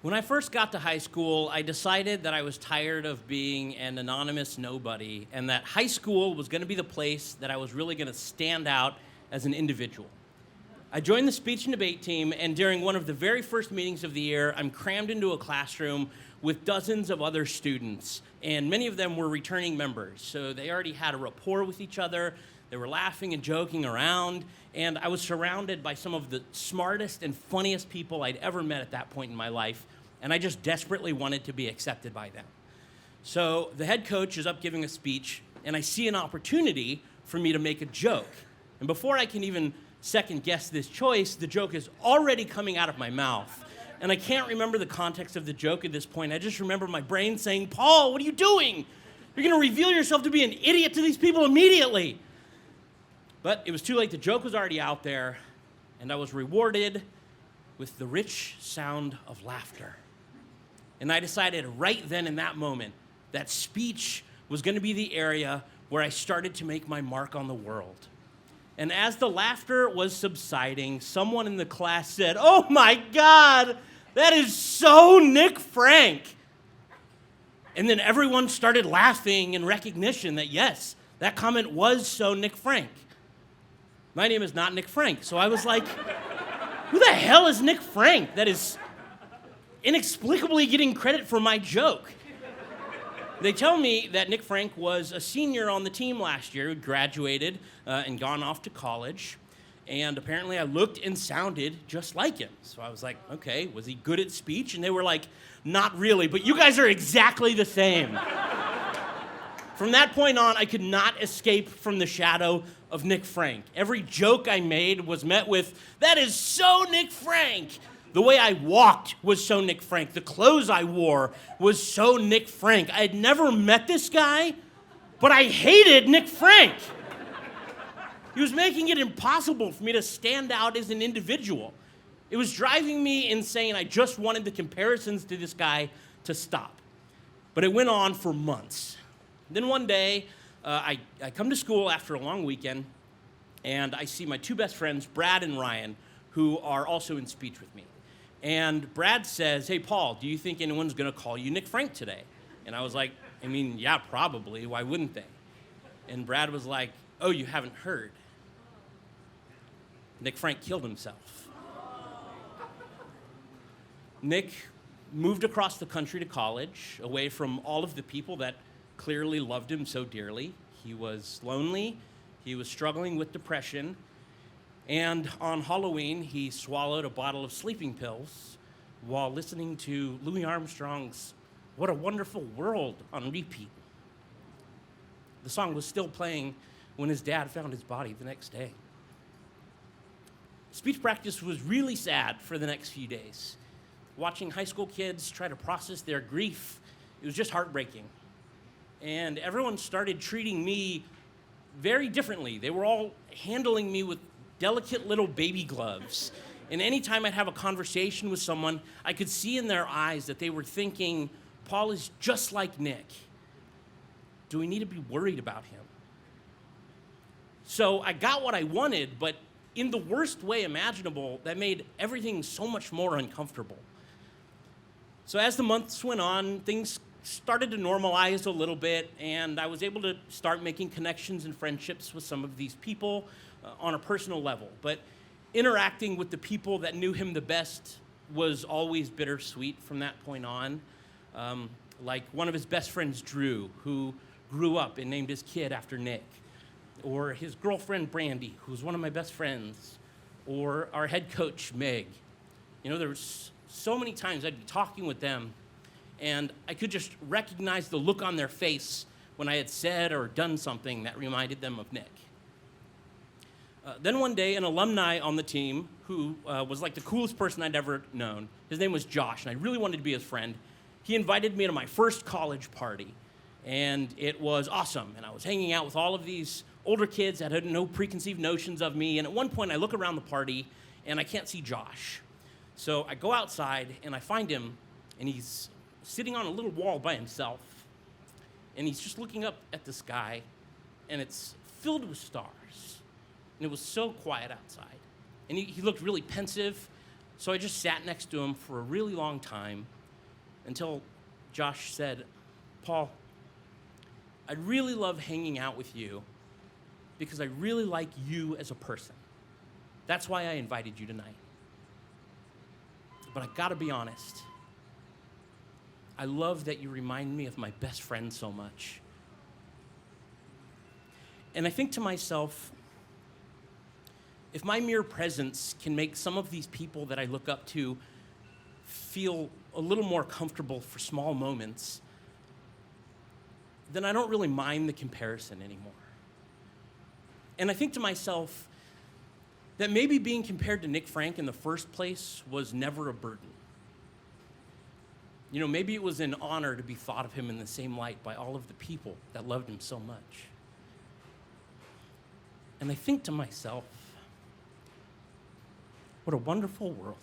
When I first got to high school, I decided that I was tired of being an anonymous nobody and that high school was going to be the place that I was really going to stand out as an individual. I joined the speech and debate team, and during one of the very first meetings of the year, I'm crammed into a classroom with dozens of other students, and many of them were returning members, so they already had a rapport with each other. They were laughing and joking around, and I was surrounded by some of the smartest and funniest people I'd ever met at that point in my life, and I just desperately wanted to be accepted by them. So the head coach is up giving a speech, and I see an opportunity for me to make a joke. And before I can even second guess this choice, the joke is already coming out of my mouth. And I can't remember the context of the joke at this point. I just remember my brain saying, "Paul, what are you doing? You're gonna reveal yourself to be an idiot to these people immediately." But it was too late. The joke was already out there, and I was rewarded with the rich sound of laughter. And I decided right then in that moment that speech was gonna be the area where I started to make my mark on the world. And as the laughter was subsiding, someone in the class said, "Oh my God, that is so Nick Frank." And then everyone started laughing in recognition that yes, that comment was so Nick Frank. My name is not Nick Frank, so I was like, who the hell is Nick Frank that is inexplicably getting credit for my joke? They tell me that Nick Frank was a senior on the team last year, who graduated and gone off to college, and apparently I looked and sounded just like him. So I was like, okay, was he good at speech? And they were like, not really, but you guys are exactly the same. From that point on, I could not escape from the shadow of Nick Frank. Every joke I made was met with, "That is so Nick Frank." The way I walked was so Nick Frank. The clothes I wore was so Nick Frank. I had never met this guy, but I hated Nick Frank. He was making it impossible for me to stand out as an individual. It was driving me insane. I just wanted the comparisons to this guy to stop. But it went on for months. Then one day, I come to school after a long weekend, and I see my two best friends, Brad and Ryan, who are also in speech with me. And Brad says, "Hey, Paul, do you think anyone's going to call you Nick Frank today?" And I was like, yeah, probably. Why wouldn't they? And Brad was like, "Oh, you haven't heard. Nick Frank killed himself." Nick moved across the country to college, away from all of the people that clearly loved him so dearly. He was lonely. He was struggling with depression. And on Halloween, he swallowed a bottle of sleeping pills while listening to Louis Armstrong's "What a Wonderful World" on repeat. The song was still playing when his dad found his body the next day. Speech practice was really sad for the next few days. Watching high school kids try to process their grief, it was just heartbreaking. And everyone started treating me very differently. They were all handling me with delicate little baby gloves. And anytime I'd have a conversation with someone, I could see in their eyes that they were thinking, "Paul is just like Nick. Do we need to be worried about him?" So I got what I wanted, but in the worst way imaginable, that made everything so much more uncomfortable. So as the months went on, things started to normalize a little bit, and I was able to start making connections and friendships with some of these people on a personal level. But interacting with the people that knew him the best was always bittersweet from that point on. Like one of his best friends, Drew, who grew up and named his kid after Nick. Or his girlfriend, Brandy, who's one of my best friends. Or our head coach, Meg. You know, there was so many times I'd be talking with them, and I could just recognize the look on their face when I had said or done something that reminded them of Nick. Then one day, an alumni on the team who was like the coolest person I'd ever known, his name was Josh, and I really wanted to be his friend. He invited me to my first college party, and it was awesome. And I was hanging out with all of these older kids that had no preconceived notions of me, and at one point I look around the party, and I can't see Josh. So I go outside, and I find him, and he's sitting on a little wall by himself, and he's just looking up at the sky, and it's filled with stars. And it was so quiet outside. And he looked really pensive, so I just sat next to him for a really long time, until Josh said, Paul, I'd really love hanging out with you because I really like you as a person. That's why I invited you tonight. But I gotta be honest, I love that you remind me of my best friend so much. And I think to myself, if my mere presence can make some of these people that I look up to feel a little more comfortable for small moments, then I don't really mind the comparison anymore. And I think to myself that maybe being compared to Nick Frank in the first place was never a burden. You know, maybe it was an honor to be thought of him in the same light by all of the people that loved him so much. And I think to myself, what a wonderful world.